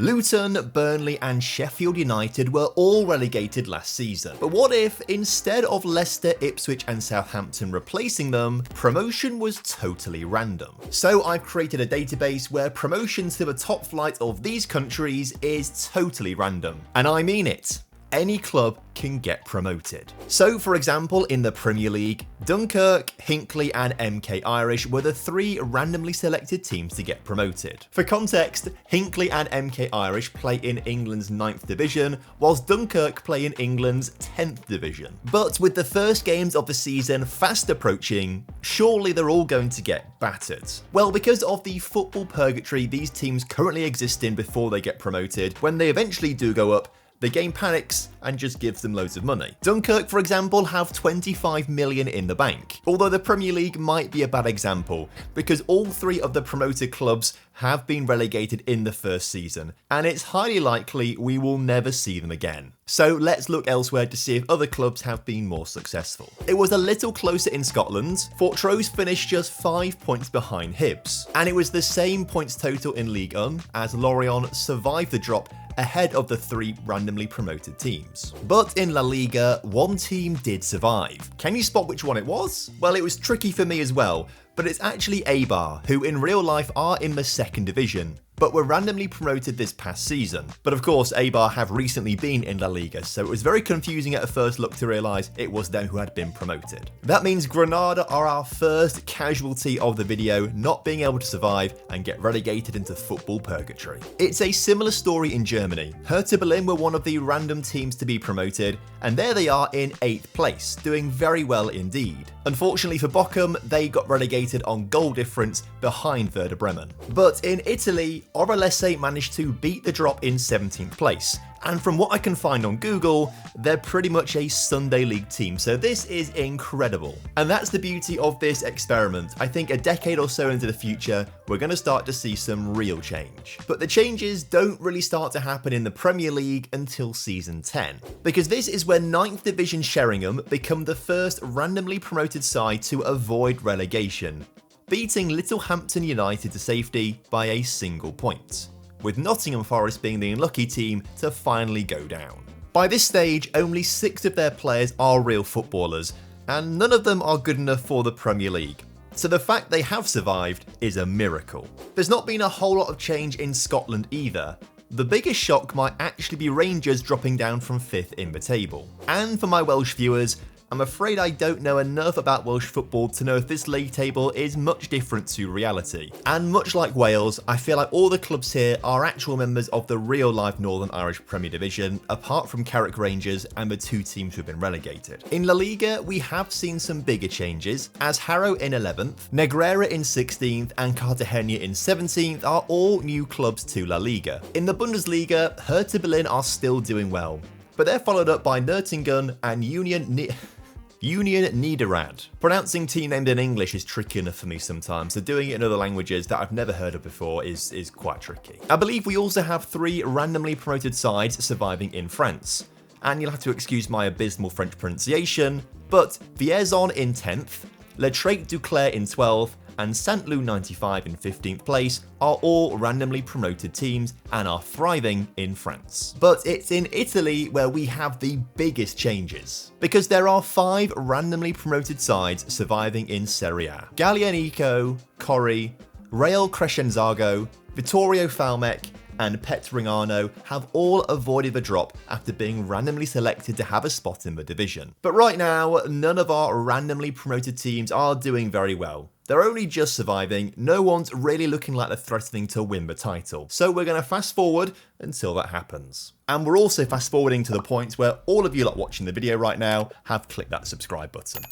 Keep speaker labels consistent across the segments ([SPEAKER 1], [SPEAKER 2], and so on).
[SPEAKER 1] Luton, Burnley and Sheffield United were all relegated last season. But what if, instead of Leicester, Ipswich and Southampton replacing them, promotion was totally random? So I've created a database where promotion to the top flight of these countries is totally random. And I mean it. Any club can get promoted. So for example, in the Premier League, Dunkirk, Hinckley and MK Irish were the 3 randomly selected teams to get promoted. For context, Hinckley and MK Irish play in England's 9th division, whilst Dunkirk play in England's 10th division. But with the first games of the season fast approaching, surely they're all going to get battered. Well, because of the football purgatory these teams currently exist in before they get promoted, when they eventually do go up, the game panics and just gives them loads of money. Dunkirk, for example, have 25 million in the bank. Although the Premier League might be a bad example, because all 3 of the promoted clubs have been relegated in the first season, and it's highly likely we will never see them again. So let's look elsewhere to see if other clubs have been more successful. It was a little closer in Scotland. Fortrose finished just 5 points behind Hibs, and it was the same points total in Ligue 1 as Lorient survived the drop ahead of the 3 randomly promoted teams. But in LaLiga, one team did survive. Can you spot which one it was? Well, it was tricky for me as well, but it's actually Eibar, who in real life are in the 2nd division, but were randomly promoted this past season. But of course, Eibar have recently been in LaLiga, so it was very confusing at a first look to realise it was them who had been promoted. That means Granada are our first casualty of the video, not being able to survive and get relegated into football purgatory. It's a similar story in Germany. Hertha Berlin were one of the random teams to be promoted, and there they are in 8th place, doing very well indeed. Unfortunately for Bochum, they got relegated on goal difference behind Werder Bremen. But in Italy, Orolese managed to beat the drop in 17th place. And from what I can find on Google, they're pretty much a Sunday League team, so this is incredible. And that's the beauty of this experiment. I think a decade or so into the future, we're going to start to see some real change. But the changes don't really start to happen in the Premier League until season 10, because this is where 9th Division Sheringham become the first randomly promoted side to avoid relegation, beating Littlehampton United to safety by a single point, with Nottingham Forest being the unlucky team to finally go down. By this stage, only 6 of their players are real footballers, and none of them are good enough for the Premier League. So the fact they have survived is a miracle. There's not been a whole lot of change in Scotland either. The biggest shock might actually be Rangers dropping down from 5th in the table. And for my Welsh viewers, I'm afraid I don't know enough about Welsh football to know if this league table is much different to reality. And much like Wales, I feel like all the clubs here are actual members of the real life Northern Irish Premier Division, apart from Carrick Rangers and the 2 teams who have been relegated. In La Liga, we have seen some bigger changes, as Harrow in 11th, Negreira in 16th and Cartagena in 17th are all new clubs to La Liga. In the Bundesliga, Hertha Berlin are still doing well, but they're followed up by Nürtingen and Union Niederrad. Pronouncing team named in English is tricky enough for me sometimes, so doing it in other languages that I've never heard of before is quite tricky. I believe we also have 3 randomly promoted sides surviving in France, and you'll have to excuse my abysmal French pronunciation, but Vierzon in 10th, Le Traic du Clair in 12th, and Saint-Lô 95 in 15th place are all randomly promoted teams and are thriving in France. But it's in Italy where we have the biggest changes, because there are 5 randomly promoted sides surviving in Serie A. Gallianico, Cori, Real Crescenzago, Vittorio Falmec, and Petrignano have all avoided the drop after being randomly selected to have a spot in the division. But right now, none of our randomly promoted teams are doing very well. They're only just surviving, no one's really looking like they're threatening to win the title. So we're going to fast forward until that happens. And we're also fast forwarding to the point where all of you lot watching the video right now have clicked that subscribe button.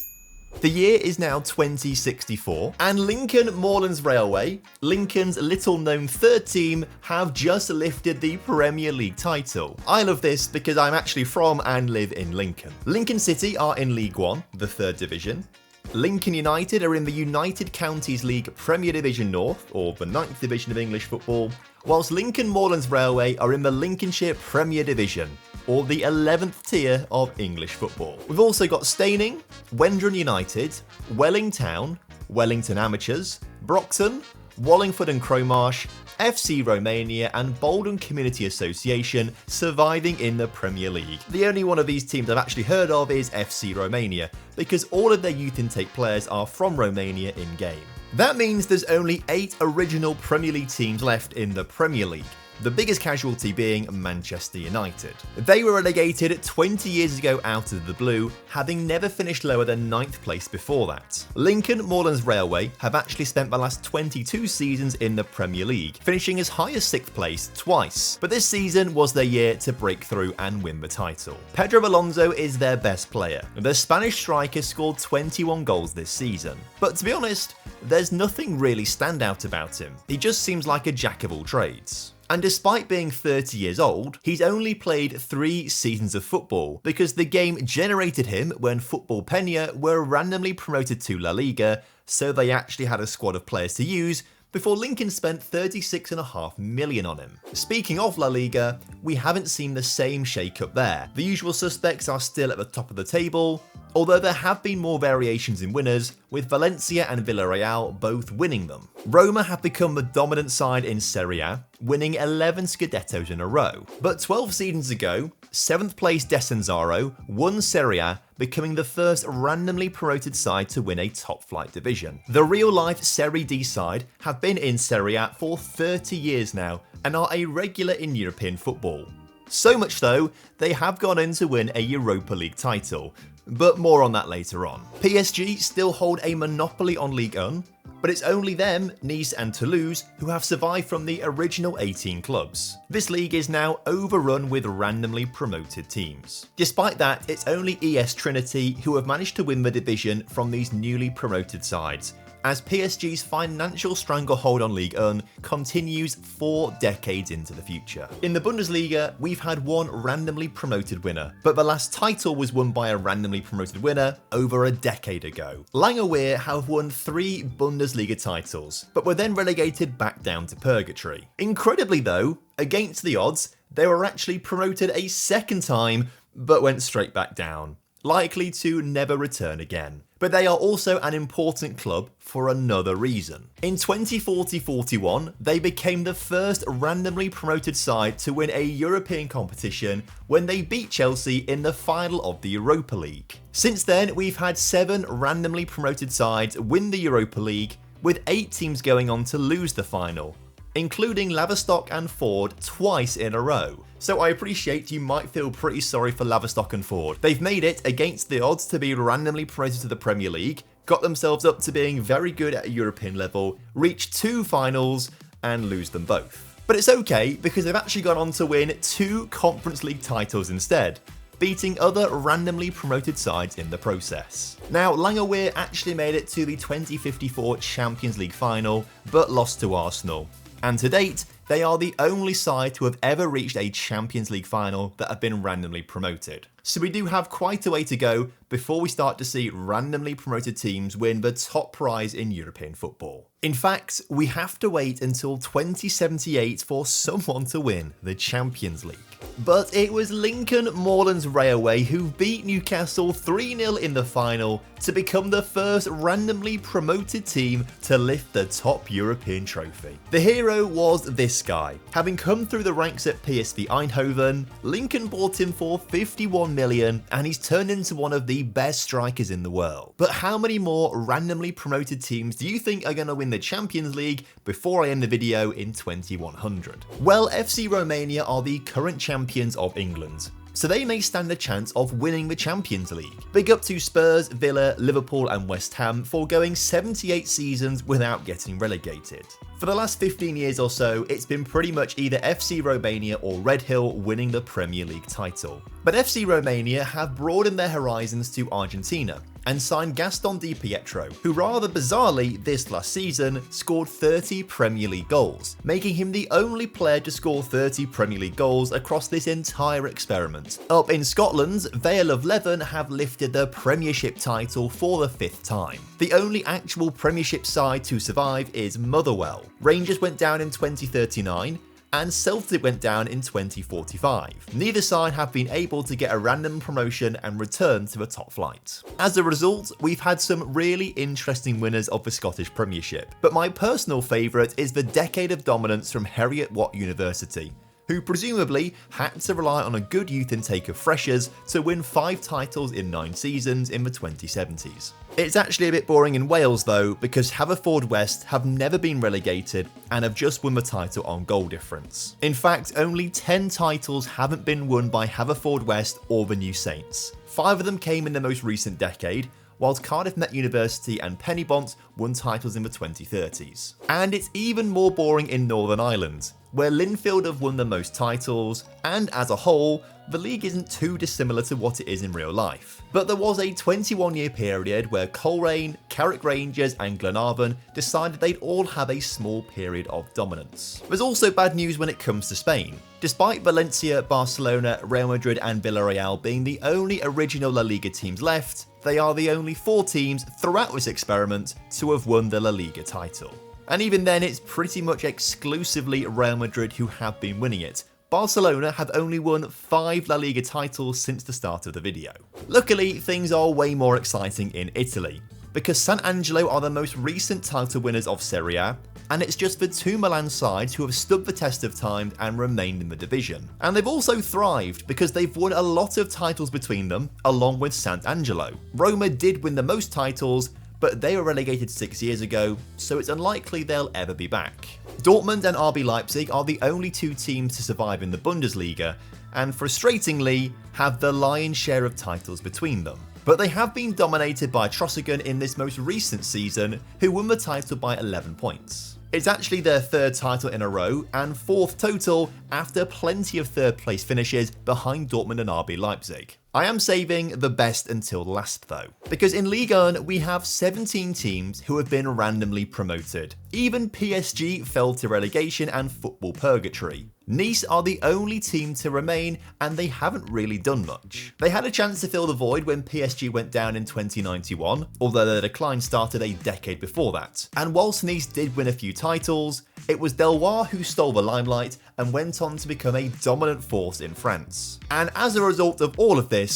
[SPEAKER 1] The year is now 2064, and Lincoln Moorlands Railway, Lincoln's little known 3rd team, have just lifted the Premier League title. I love this because I'm actually from and live in Lincoln. Lincoln City are in League 1, the 3rd division. Lincoln United are in the United Counties League Premier Division North, or the 9th division of English football, whilst Lincoln Moorlands Railway are in the Lincolnshire Premier Division, or the 11th tier of English football. We've also got Staining, Wendron United, Welling Town, Wellington Amateurs, Brockton, Wallingford and Cromarsh, FC Romania and Bolton Community Association surviving in the Premier League. The only one of these teams I've actually heard of is FC Romania, because all of their youth intake players are from Romania in-game. That means there's only 8 original Premier League teams left in the Premier League, the biggest casualty being Manchester United. They were relegated 20 years ago out of the blue, having never finished lower than 9th place before that. Lincoln Moorlands Railway have actually spent the last 22 seasons in the Premier League, finishing as high as 6th place twice, but this season was their year to break through and win the title. Pedro Alonso is their best player. The Spanish striker scored 21 goals this season, but to be honest, there's nothing really standout about him. He just seems like a jack of all trades. And despite being 30 years old, he's only played 3 seasons of football, because the game generated him when Football Peña were randomly promoted to La Liga, so they actually had a squad of players to use, before Lincoln spent $36.5 million on him. Speaking of La Liga, we haven't seen the same shake-up there. The usual suspects are still at the top of the table, although there have been more variations in winners, with Valencia and Villarreal both winning them. Roma have become the dominant side in Serie A, winning 11 Scudettos in a row. But 12 seasons ago, 7th place Desenzano won Serie A, becoming the first randomly promoted side to win a top-flight division. The real-life Serie D side have been in Serie A for 30 years now, and are a regular in European football. So much so, they have gone on to win a Europa League title, but more on that later on. PSG still hold a monopoly on Ligue 1, but it's only them, Nice and Toulouse, who have survived from the original 18 clubs. This league is now overrun with randomly promoted teams. Despite that, it's only ES Trinity who have managed to win the division from these newly promoted sides, as PSG's financial stranglehold on Ligue 1 continues 4 decades into the future. In the Bundesliga, we've had one randomly promoted winner, but the last title was won by a randomly promoted winner over a decade ago. Langeweer have won 3 Bundesliga titles, but were then relegated back down to purgatory. Incredibly though, against the odds, they were actually promoted a second time, but went straight back down, likely to never return again. But they are also an important club for another reason. In 2040-41, they became the first randomly promoted side to win a European competition when they beat Chelsea in the final of the Europa League. Since then, we've had 7 randomly promoted sides win the Europa League, with 8 teams going on to lose the final, including Laverstock and Ford twice in a row. So I appreciate you might feel pretty sorry for Laverstock and Ford. They've made it against the odds to be randomly promoted to the Premier League, got themselves up to being very good at a European level, reached 2 finals and lose them both. But it's okay, because they've actually gone on to win 2 Conference League titles instead, beating other randomly promoted sides in the process. Now, Langeweer actually made it to the 2054 Champions League final, but lost to Arsenal. And to date, they are the only side to have ever reached a Champions League final that have been randomly promoted. So we do have quite a way to go before we start to see randomly promoted teams win the top prize in European football. In fact, we have to wait until 2078 for someone to win the Champions League. But it was Lincoln Moorlands Railway who beat Newcastle 3-0 in the final to become the first randomly promoted team to lift the top European trophy. The hero was this guy. Having come through the ranks at PSV Eindhoven, Lincoln bought him for 51 million and he's turned into one of the best strikers in the world. But how many more randomly promoted teams do you think are going to win the Champions League before I end the video in 2100? Well, FC Romania are the current champions of England, so they may stand a chance of winning the Champions League. Big up to Spurs, Villa, Liverpool and West Ham for going 78 seasons without getting relegated. For the last 15 years or so, it's been pretty much either FC Romania or Red Hill winning the Premier League title. But FC Romania have broadened their horizons to Argentina and signed Gaston Di Pietro, who rather bizarrely this last season scored 30 Premier League goals, making him the only player to score 30 Premier League goals across this entire experiment. Up in Scotland, Vale of Leven have lifted the Premiership title for the 5th time. The only actual Premiership side to survive is Motherwell. Rangers went down in 2039, and Celtic went down in 2045. Neither side have been able to get a random promotion and return to the top flight. As a result, we've had some really interesting winners of the Scottish Premiership, but my personal favourite is the decade of dominance from Heriot-Watt University, who presumably had to rely on a good youth intake of freshers to win 5 titles in 9 seasons in the 2070s. It's actually a bit boring in Wales though, because Haverfordwest have never been relegated and have just won the title on goal difference. In fact, only 10 titles haven't been won by Haverfordwest or the New Saints. 5 of them came in the most recent decade, whilst Cardiff Met University and Pennybont won titles in the 2030s. And it's even more boring in Northern Ireland, where Linfield have won the most titles, and as a whole, the league isn't too dissimilar to what it is in real life. But there was a 21-year period where Coleraine, Carrick Rangers and Glenarvan decided they'd all have a small period of dominance. There's also bad news when it comes to Spain. Despite Valencia, Barcelona, Real Madrid and Villarreal being the only original La Liga teams left, they are the only 4 teams throughout this experiment to have won the La Liga title. And even then, it's pretty much exclusively Real Madrid who have been winning it. Barcelona have only won 5 La Liga titles since the start of the video. Luckily, things are way more exciting in Italy, because Sant'Angelo are the most recent title winners of Serie A, and it's just the 2 Milan sides who have stood the test of time and remained in the division. And they've also thrived because they've won a lot of titles between them, along with Sant'Angelo. Roma did win the most titles, but they were relegated 6 years ago, so it's unlikely they'll ever be back. Dortmund and RB Leipzig are the only 2 teams to survive in the Bundesliga, and frustratingly, have the lion's share of titles between them. But they have been dominated by Trossingen in this most recent season, who won the title by 11 points. It's actually their 3rd title in a row, and 4th total after plenty of 3rd place finishes behind Dortmund and RB Leipzig. I am saving the best until last though, because in Ligue 1 we have 17 teams who have been randomly promoted. Even PSG fell to relegation and football purgatory. Nice are the only team to remain, and they haven't really done much. They had a chance to fill the void when PSG went down in 2091, although their decline started a decade before that. And whilst Nice did win a few titles, it was Deloitte who stole the limelight and went on to become a dominant force in France. And as a result of all of this,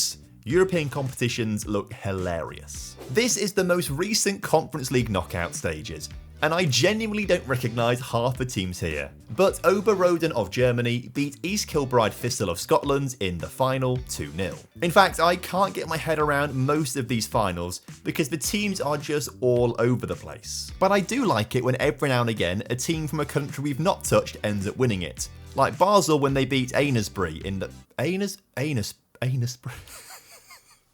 [SPEAKER 1] European competitions look hilarious. This is the most recent Conference League knockout stages, and I genuinely don't recognise half the teams here. But Oberroden of Germany beat East Kilbride Thistle of Scotland in the final 2-0. In fact, I can't get my head around most of these finals because the teams are just all over the place. But I do like it when every now and again a team from a country we've not touched ends up winning it. Like Basel when they beat Aylesbury in the...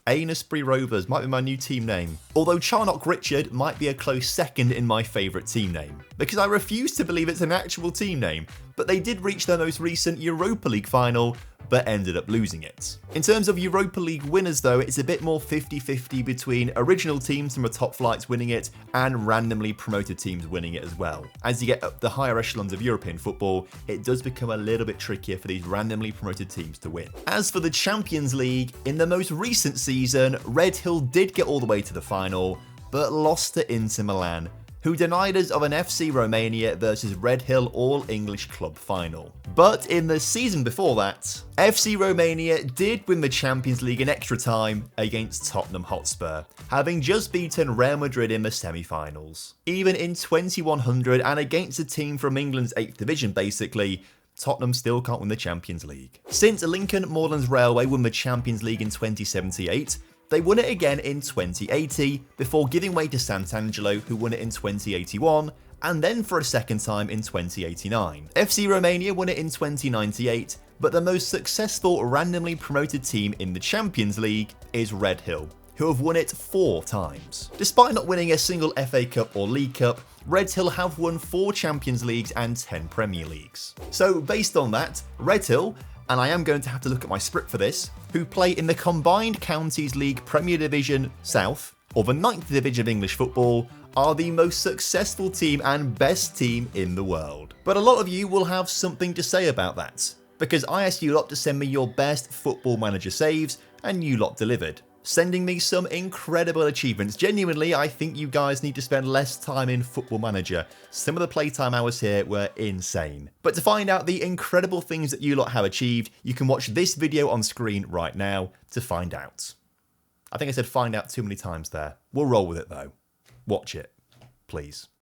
[SPEAKER 1] Aylesbury Rovers might be my new team name. Although Charnock Richard might be a close second in my favourite team name, because I refuse to believe it's an actual team name, but they did reach their most recent Europa League final, but ended up losing it. In terms of Europa League winners though, it's a bit more 50-50 between original teams from the top flights winning it and randomly promoted teams winning it as well. As you get up the higher echelons of European football, it does become a little bit trickier for these randomly promoted teams to win. As for the Champions League, in the most recent season, Red Hill did get all the way to the final, but lost to Inter Milan, who denied us of an FC Romania versus Red Hill All-English Club final. But in the season before that, FC Romania did win the Champions League in extra time against Tottenham Hotspur, having just beaten Real Madrid in the semi-finals. Even in 2100 and against a team from England's 8th division basically, Tottenham still can't win the Champions League. Since Lincoln Moorlands Railway won the Champions League in 2078, they won it again in 2080, before giving way to Sant'Angelo, who won it in 2081, and then for a second time in 2089. FC Romania won it in 2098, but the most successful randomly promoted team in the Champions League is Red Hill, who have won it 4 times. Despite not winning a single FA Cup or League Cup, Red Hill have won 4 Champions Leagues and 10 Premier Leagues. So based on that, Red Hill, and I am going to have to look at my script for this, who play in the Combined Counties League Premier Division South, or the 9th Division of English football, are the most successful team and best team in the world. But a lot of you will have something to say about that, because I asked you lot to send me your best Football Manager saves, and you lot delivered. sending me some incredible achievements. Genuinely, I think you guys need to spend less time in Football Manager. Some of the playtime hours here were insane. But to find out the incredible things that you lot have achieved, you can watch this video on screen right now to find out. I think I said find out too many times there. We'll roll with it though. Watch it, please.